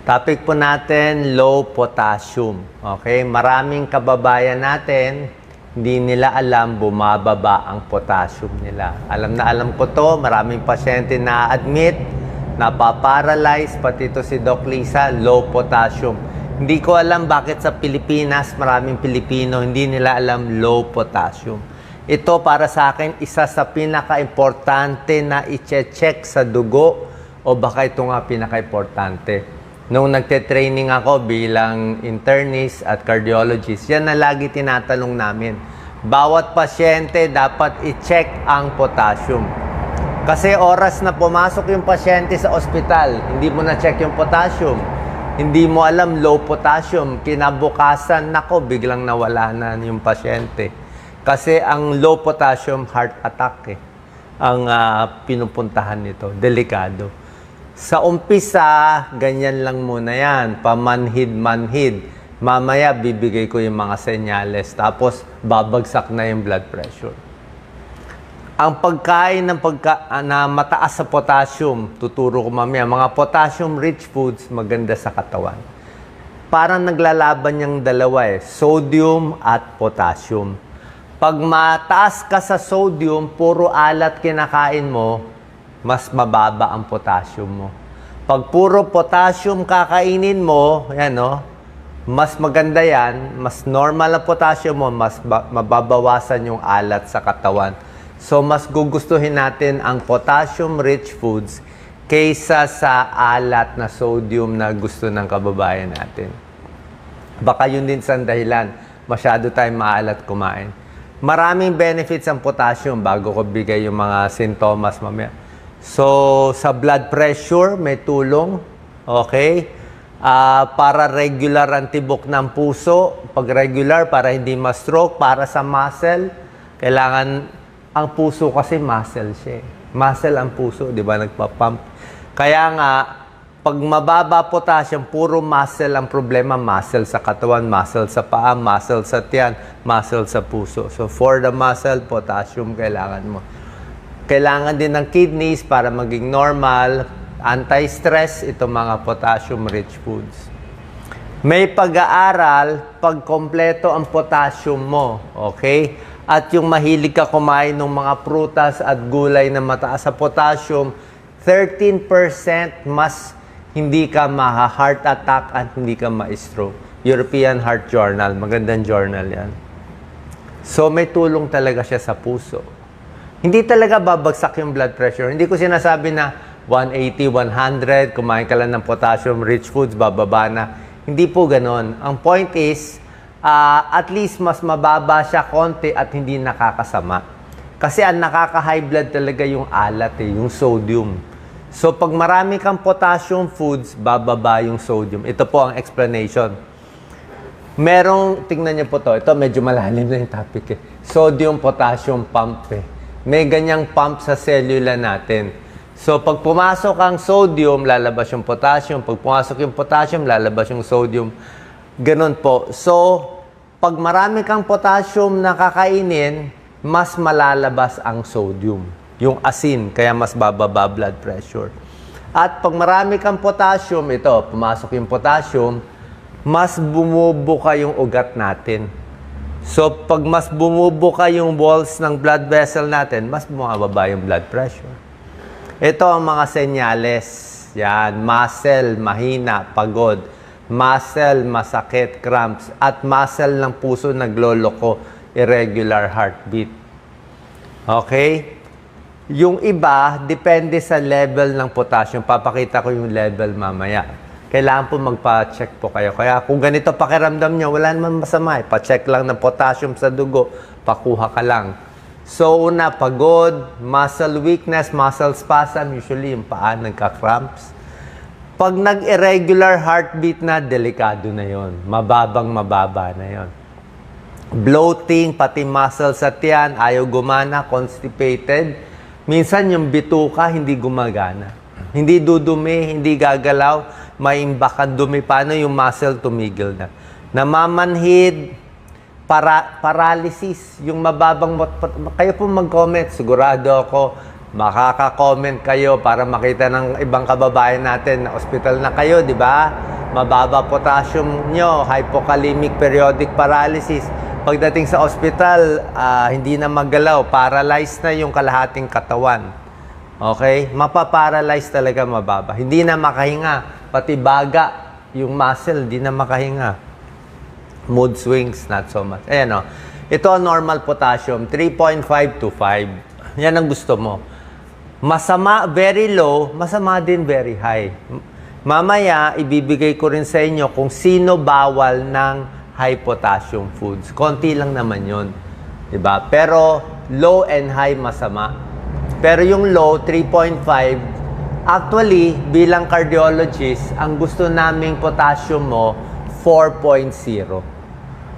Topic po natin, low potassium. Okay? Maraming kababayan natin, hindi nila alam bumababa ang potassium nila. Alam na alam ko to, maraming pasyente na admit, napaparalyze, pati ito si Doc Lisa, low potassium. Hindi ko alam bakit sa Pilipinas, maraming Pilipino, hindi nila alam low potassium. Ito para sa akin, isa sa pinaka-importante na i-check sa dugo o baka ito nga pinaka-importante. Nung nagte-training ako bilang internist at cardiologist, yan na lagi tinatanong namin. Bawat pasyente dapat i-check ang potassium. Kasi oras na pumasok yung pasyente sa ospital, hindi mo na-check yung potassium. Hindi mo alam low potassium. Kinabukasan, nako, biglang nawala na yung pasyente. Kasi ang low potassium, heart attack ang pinupuntahan nito. Delikado. Sa umpisa, ganyan lang muna yan. Pamanhid-manhid. Mamaya, bibigay ko yung mga senyales. Tapos, babagsak na yung blood pressure. Ang pagkain na mataas sa potassium, tuturo ko mamaya, mga potassium-rich foods, maganda sa katawan. Parang naglalaban yung dalawa sodium at potassium. Pag mataas ka sa sodium, puro alat kinakain mo, mas mababa ang potassium mo. Pag puro potassium kakainin mo, mas maganda yan, mas normal ang potassium mo, mas mababawasan yung alat sa katawan. So, mas gugustuhin natin ang potassium-rich foods kaysa sa alat na sodium na gusto ng kababayan natin. Baka yun din sa dahilan, masyado tayong maalat kumain. Maraming benefits ang potassium bago ko bigay yung mga sintomas mamaya. So, sa blood pressure, may tulong. Okay? Para regular ang tibok ng puso. Pag regular, para hindi ma-stroke. Para sa muscle, kailangan, ang puso kasi muscle siya. Muscle ang puso, di ba? Nagpa-pump. Kaya nga, pag mababa potassium, puro muscle ang problema. Muscle sa katawan, muscle sa paa, muscle sa tiyan, muscle sa puso. So, for the muscle, potassium kailangan mo. Kailangan din ng kidneys para maging normal, anti-stress, itong mga potassium-rich foods. May pag-aaral pag kompleto ang potassium mo, okay? At yung mahilig ka kumain ng mga prutas at gulay na mataas sa potassium, 13% mas hindi ka ma-heart attack at hindi ka ma-stroke. European Heart Journal, magandang journal yan. So may tulong talaga siya sa puso. Hindi talaga babagsak yung blood pressure. Hindi ko sinasabi na 180, 100, kumain ka lang ng potassium-rich foods, bababa na. Hindi po ganon. Ang point is, at least mas mababa siya konti at hindi nakakasama. Kasi ang nakaka-high blood talaga yung alat, yung sodium. So, pag marami kang potassium foods, bababa yung sodium. Ito po ang explanation. Tingnan niyo po to. Ito, medyo malalim na yung topic Sodium-potassium pump May ganyang pump sa cellula natin. So, pag pumasok ang sodium, lalabas yung potassium. Pag pumasok yung potassium, lalabas yung sodium. Ganon po. So, pag marami kang potassium na kakainin, mas malalabas ang sodium. Yung asin, kaya mas bababa blood pressure. At pag marami kang potassium, pumasok yung potassium, mas bumubuka yung ugat natin. So, pag mas bumubuka yung walls ng blood vessel natin, mas bumababa yung blood pressure. Ito ang mga senyales. Yan, muscle, mahina, pagod. Muscle, masakit, cramps. At muscle ng puso, nagloloko, irregular heartbeat. Okay? Yung iba, depende sa level ng potassium. Papakita ko yung level mamaya. Kailangan po magpa-check po kayo. Kaya kung ganito pakiramdam nyo, wala naman masama. Pa-check lang ng potassium sa dugo, pakuha ka lang. So, una, pagod, muscle weakness, muscle spasm, usually yung paa nagka-cramps. Pag nag-irregular heartbeat na, delikado na yon. Mababa na yon. Bloating, pati muscle sa tiyan, ayaw gumana, constipated. Minsan yung bituka, hindi gumagana. Hindi dudumi, hindi gagalaw, may imbakan dumi. Paano yung muscle tumigil na? Namamanhid, paralysis, yung mababang... Kayo po mag-comment, sigurado ako, makaka-comment kayo para makita ng ibang kababayan natin na ospital na kayo, di ba? mababa potassium nyo, hypokalemic periodic paralysis. Pagdating sa ospital, hindi na magalaw, paralyzed na yung kalahating katawan. Okay? Mapaparalyze talaga mababa. Hindi na makahinga. Pati baga, yung muscle, hindi na makahinga. Mood swings, not so much. Ayan o. Ito ang normal potassium, 3.5 to 5. Yan ang gusto mo. Masama, very low, masama din very high. Mamaya, ibibigay ko rin sa inyo kung sino bawal ng high potassium foods. Konti lang naman yun. Diba? Pero low and high masama. Pero yung low, 3.5, actually, bilang cardiologist, ang gusto naming potassium mo, 4.0.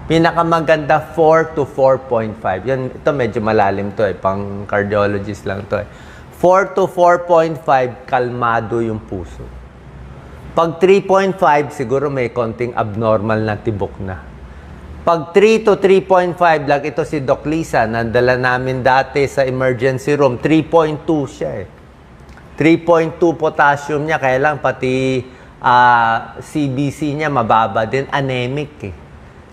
Pinakamaganda 4 to 4.5. Yan, ito medyo malalim to pang cardiologist lang to 4 to 4.5, kalmado yung puso. Pag 3.5, siguro may konting abnormal na tibok na. Pag 3 to 3.5, like ito si Doc Lisa, nandala namin dati sa emergency room, 3.2 siya 3.2 potassium niya, kaya lang pati CBC niya mababa din, anemic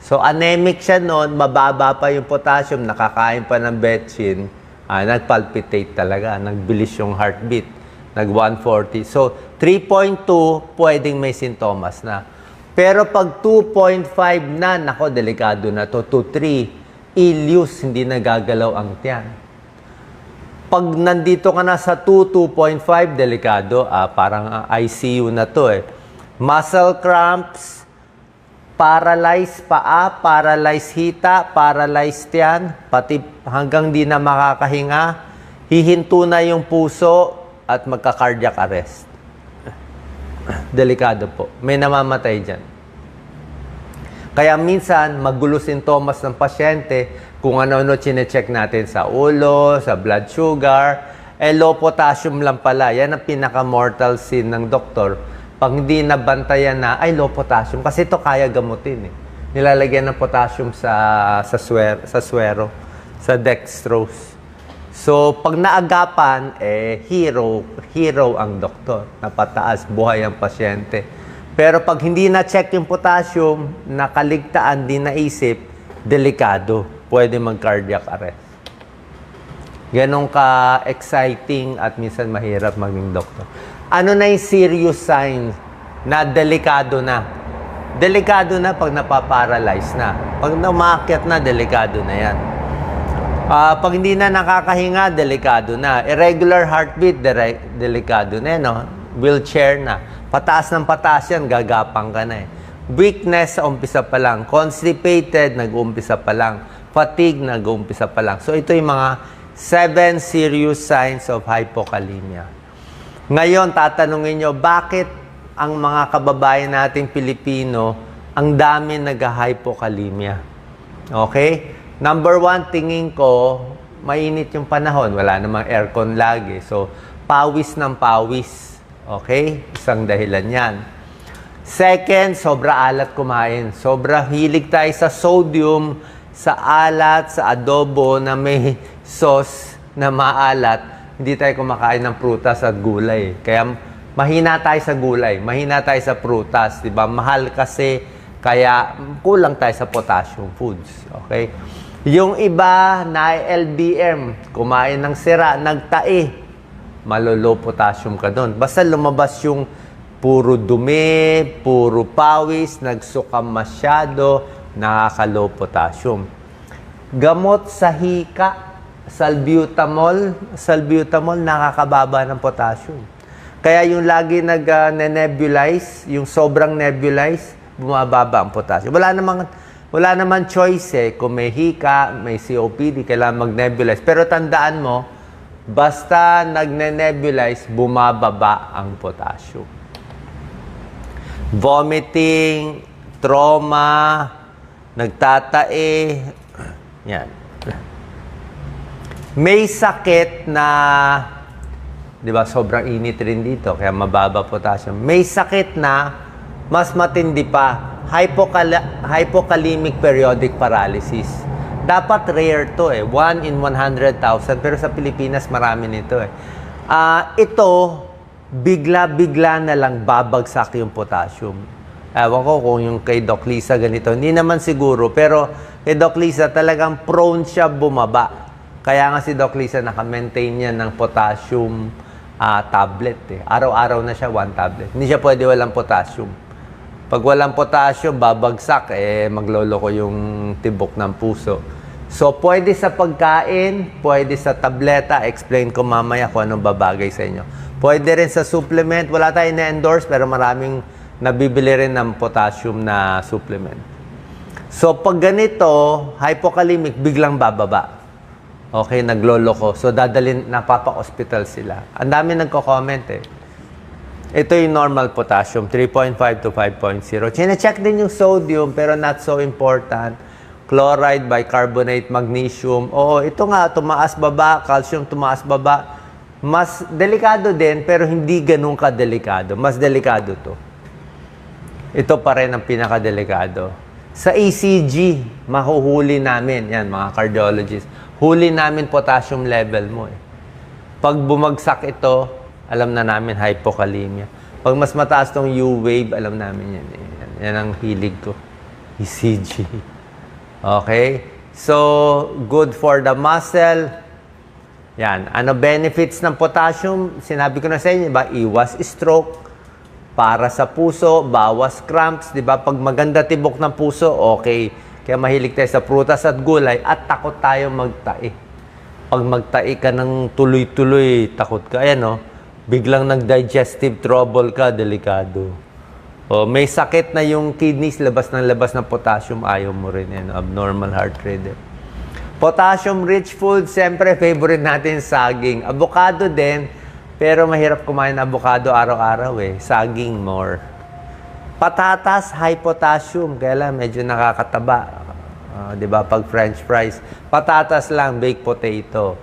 So, anemic siya noon, mababa pa yung potassium, nakakain pa ng betchin, nagpalpitate talaga, nagbilis yung heartbeat, nag-140. So, 3.2, pwedeng may sintomas na. Pero pag 2.5 na, nako, delikado na to. 2.3, ileus, hindi nagagalaw ang tiyan. Pag nandito ka na sa 2.5, delikado, parang ICU na to Muscle cramps, paralyzed paa, paralyzed hita, paralyzed tiyan, pati hanggang di na makakahinga, hihinto na yung puso at magka-cardiac arrest. Delikado po. May namamatay dyan. Kaya minsan, magulo sintomas ng pasyente kung ano-ano chinecheck natin sa ulo, sa blood sugar, low potassium lang pala. Yan ang pinaka-mortal sin ng doktor. Pag hindi nabantayan na, low potassium. Kasi ito kaya gamutin Nilalagyan ng potassium sa swero, sa dextrose. So, pag naagapan, hero ang doktor. Napataas, buhay ang pasyente. Pero pag hindi na-check yung potassium, nakaligtaan, di naisip, delikado. Pwede mag-cardiac arrest. Ganun ka-exciting at minsan mahirap maging doktor. Ano na yung serious signs na delikado na? Delikado na pag napaparalyze na. Pag umakyat na, delikado na yan. Pag hindi na nakakahinga, delikado na. Irregular heartbeat, delikado na Wheelchair na. Pataas ng pataas yan, gagapang ka na Weakness, umpisa pa lang. Constipated, nag-uumpisa pa lang. Fatigue, nag-uumpisa pa lang. So, ito yung mga 7 serious signs of hypokalemia. Ngayon, tatanungin nyo, bakit ang mga kababayan nating Pilipino, ang dami nag-hypokalemia? Okay? Number 1, tingin ko, mainit yung panahon. Wala namang aircon lagi. So, pawis ng pawis. Okay? Isang dahilan yan. Second, sobra alat kumain. Sobra hilig tayo sa sodium, sa alat, sa adobo na may sauce na maalat. Hindi tayo kumakain ng prutas at gulay. Kaya mahina tayo sa gulay, mahina tayo sa prutas, 'di ba? Mahal kasi kaya kulang tayo sa potassium foods, okay? Yung iba na LBM, kumain ng sira, nagtae, malolo potassium ka doon. Basta lumabas yung puro dumi, puro pawis, nagsukam masyado, nakaka-low potassium. Gamot sa hika, salbutamol nakakababa ng potassium. Kaya yung lagi nag-nebulize, yung sobrang nebulize, bumababa ang potassium. Wala naman choice kung may hika, may COPD, kailangan mag-nebulize. Pero tandaan mo, basta nagne-nebulize, bumababa ang potassium. Vomiting, trauma, nagtatae, yan. May sakit na, di ba, sobrang init rin dito, kaya mababa potassium. May sakit na, mas matindi pa, hypokalemic periodic paralysis. Dapat rare to 1 in 100,000, pero sa Pilipinas marami nito Ito, bigla-bigla na lang babagsak yung potassium. Ewan ko kung yung kay Doc Lisa ganito. Hindi naman siguro, pero kay Doc Lisa talagang prone siya bumaba. Kaya nga si Doc Lisa naka-maintain niya ng potassium tablet. Araw-araw na siya, 1 tablet. Hindi siya pwede walang potassium. Pag walang potassium, babagsak, magloloko yung tibok ng puso. So, pwede sa pagkain, pwede sa tableta. Explain ko mamaya kung anong babagay sa inyo. Pwede rin sa supplement. Wala tayong na-endorse, pero maraming nabibili rin ng potassium na supplement. So, pag ganito, hypokalemic, biglang bababa. Okay, nagloloko. So, napapa-hospital sila. Ang dami nagko-comment Ito yung normal potassium, 3.5 to 5.0. Chine-check din yung sodium, pero not so important. Chloride, bicarbonate, magnesium. Oo, ito nga, tumaas baba, calcium tumaas baba. Mas delikado din, pero hindi ganun kadelikado. Mas delikado to. Ito pa rin ang pinakadelikado. Sa ECG, mahuhuli namin, yan mga cardiologists, huli namin potassium level mo Pag bumagsak ito, alam na namin hypokalemia. Pag mas mataas tong U-wave, alam namin yan. Yan ang hilig ko. ECG. Okay? So, good for the muscle. Yan. Ano benefits ng potassium? Sinabi ko na sa inyo, ba? Iwas stroke. Para sa puso, bawas cramps. Diba? Pag maganda tibok ng puso, okay. Kaya mahilig tayo sa prutas at gulay at takot tayo magtai. Pag magtai ka ng tuloy-tuloy, takot ka. Ayan, biglang nag-digestive trouble ka, delikado. O, may sakit na yung kidneys, labas ng potassium, ayaw mo rin yan. Abnormal heart rate. Potassium-rich food, siyempre, favorite natin, saging. Avocado din, pero mahirap kumain ng avocado araw-araw Saging more. Patatas, high potassium, kaya lang medyo nakakataba. Di ba? Pag french fries. Patatas lang, baked potato.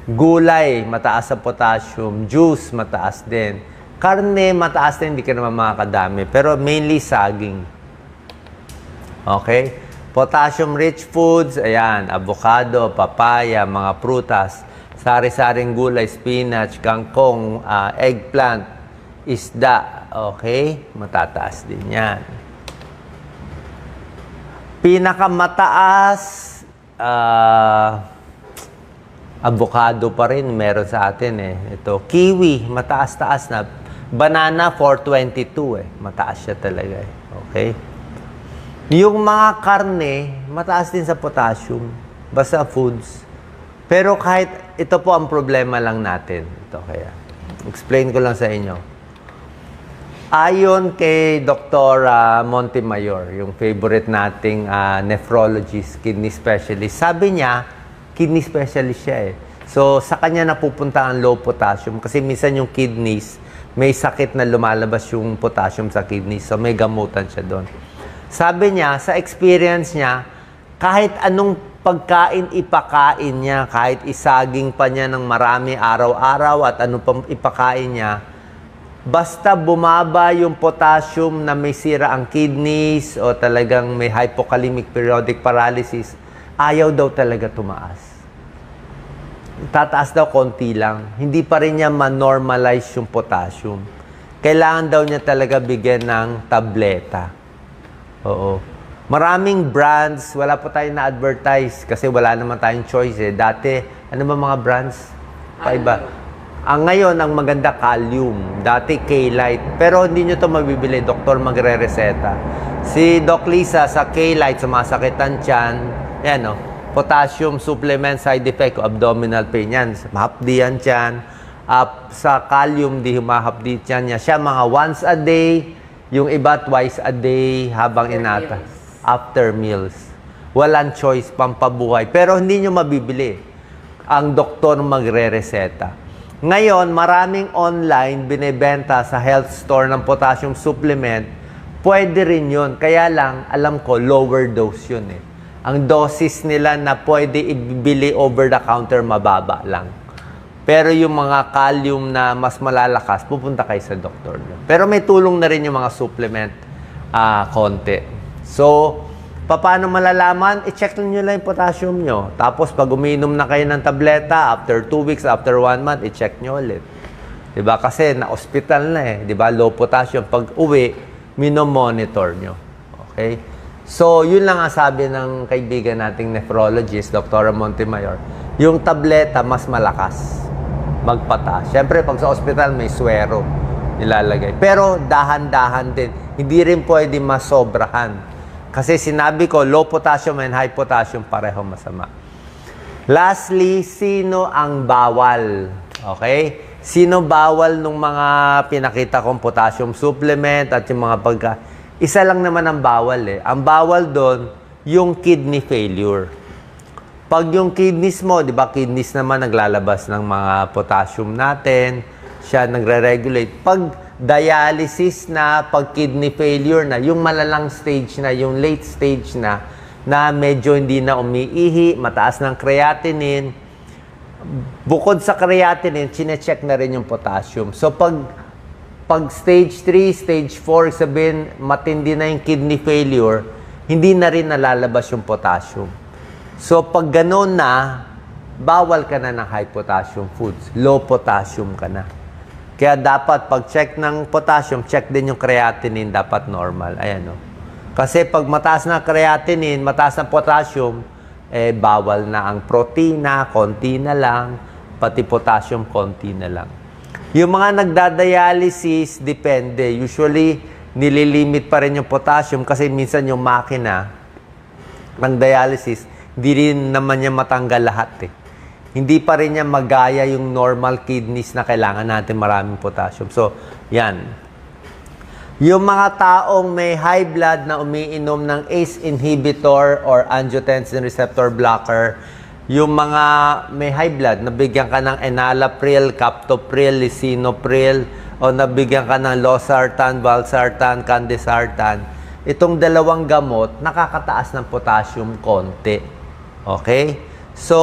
Gulay, mataas sa potassium. Juice, mataas din. Karne, mataas din, hindi ka naman makakadami. Pero mainly saging. Okay? Potassium-rich foods, ayan, avocado, papaya, mga prutas, sari-saring gulay, spinach, kangkong, eggplant, isda. Okay? Matataas din yan. Pinakamataas, avocado pa rin, meron sa atin Ito, kiwi, mataas-taas na. Banana, 422 Mataas siya talaga Okay? Yung mga karne, mataas din sa potassium. Basta foods. Pero kahit, ito po ang problema lang natin. Ito kaya. Explain ko lang sa inyo. Ayon kay Dr. Montemayor, yung favorite nating nephrologist, kidney specialist, sabi niya, kidney specialist siya So, sa kanya napupunta ang low potassium kasi minsan yung kidneys, may sakit na lumalabas yung potassium sa kidneys. So, may gamutan siya doon. Sabi niya, sa experience niya, kahit anong pagkain ipakain niya, kahit isaging pa niya ng marami araw-araw at anong pang ipakain niya, basta bumaba yung potassium na may sira ang kidneys o talagang may hypokalemic periodic paralysis, ayaw daw talaga tumaas. Tataas daw konti lang. Hindi pa rin niya ma-normalize yung potassium. Kailangan daw niya talaga bigyan ng tableta. Oo. Maraming brands, wala pa tayong na-advertise kasi wala naman tayong choice Dati, ano ba mga brands? Paiba. Ngayon, ang maganda, Kalium. Dati, K-Lite. Pero hindi nyo ito mabibili. Doktor magre-reseta. Si Doc Lisa sa K-Lite, sumasakit ang tiyan. Yan, potassium supplement side effect, abdominal pain yan. Mahapdi yan tiyan. Sa Kalium, di humahapdi tiyan niya. Siya mga once a day, yung iba twice a day habang inata. After meals. Walang choice, pampabuhay. Pero hindi nyo mabibili. Ang doktor magre-reseta. Ngayon, maraming online binibenta sa health store ng potassium supplement. Pwede rin yun. Kaya lang, alam ko, lower dose yun Ang dosis nila na pwede ibili over the counter, mababa lang. Pero yung mga kalium na mas malalakas, pupunta kayo sa doktor. Pero may tulong na rin yung mga supplement konti. So, paano malalaman? I-check nyo lang yung potassium nyo. Tapos, pag uminom na kayo ng tableta, after 2 weeks, after 1 month, i-check nyo ulit. Diba? Kasi na-hospital na Diba? Low potassium. Pag uwi, minomonitor nyo. Okay? So, yun lang ang sabi ng kaibigan nating nephrologist, Dr. Montemayor. Yung tableta, mas malakas magpataas. Siyempre, pag sa ospital, may swero nilalagay. Pero, dahan-dahan din. Hindi rin pwede masobrahan. Kasi sinabi ko, low potassium and high potassium pareho masama. Lastly, sino ang bawal? Okay? Sino bawal nung mga pinakita kong potassium supplement at yung mga isa lang naman ang bawal eh. Ang bawal doon, yung kidney failure. Pag yung kidneys mo, di ba, kidneys naman naglalabas ng mga potassium natin, siya nagre-regulate. Pag dialysis na, pag kidney failure na, yung malalang stage na, yung late stage na medyo hindi na umiihi, mataas ng creatinine, bukod sa creatinine, chinecheck na rin yung potassium. So, pag stage 3, stage 4, sabihin, matindi na yung kidney failure, hindi na rin nalalabas yung potassium. So, pag gano'n na, bawal ka na ng high potassium foods. Low potassium ka na. Kaya dapat, pag check ng potassium, check din yung creatinine, dapat normal. Ayan o. Kasi pag mataas na creatinine, mataas na potassium, bawal na ang protina, konti na lang, pati potassium, konti na lang. Yung mga nagdadialysis, depende. Usually, nililimit pa rin yung potassium kasi minsan yung makina ng dialysis, hindi rin naman niya matanggal lahat eh. Hindi pa rin niya magaya yung normal kidneys na kailangan natin maraming potassium. So, yan. Yung mga taong may high blood na umiinom ng ACE inhibitor or angiotensin receptor blocker, yung mga may high blood, nabigyan ka ng enalapril, captopril, lisinopril, o nabigyan ka ng losartan, valsartan, candesartan, itong dalawang gamot, nakakataas ng potassium konti. Okay? So,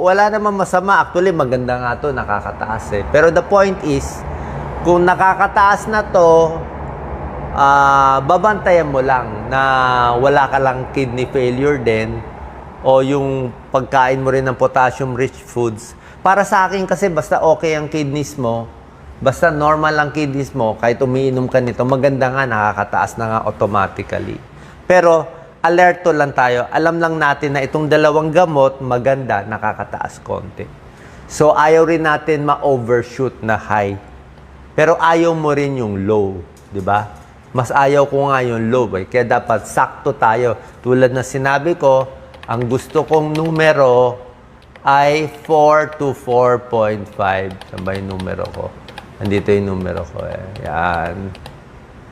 wala namang masama. Actually, maganda nga to, nakakataas eh. Pero the point is, kung nakakataas na to, babantayan mo lang na wala ka lang kidney failure din o yung pagkain mo rin ng potassium-rich foods. Para sa akin kasi basta okay ang kidneys mo, basta normal ang kidneys mo, kahit umiinom ka nito, maganda nga, nakakataas na nga automatically. Pero alerto lang tayo. Alam lang natin na itong dalawang gamot, maganda, nakakataas konti. So ayaw rin natin ma-overshoot na high. Pero ayaw mo rin yung low, di ba? Mas ayaw ko nga yung low. Eh. Kaya dapat sakto tayo. Tulad na sinabi ko, ang gusto kong numero ay 4 to 4.5. Saan ba yung numero ko? Andito yung numero ko. Eh. Yan.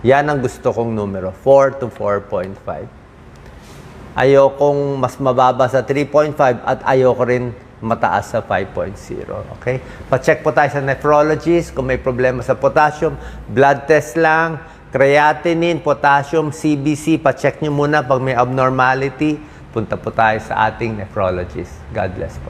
Yan ang gusto kong numero. 4 to 4.5. Ayokong mas mababa sa 3.5 at ayoko rin mataas sa 5.0. Okay? Pa-check po tayo sa nephrologist kung may problema sa potassium. Blood test lang. Creatinine, potassium, CBC. Pa-check nyo muna pag may abnormality. Punta po tayo sa ating nephrologist. God bless po.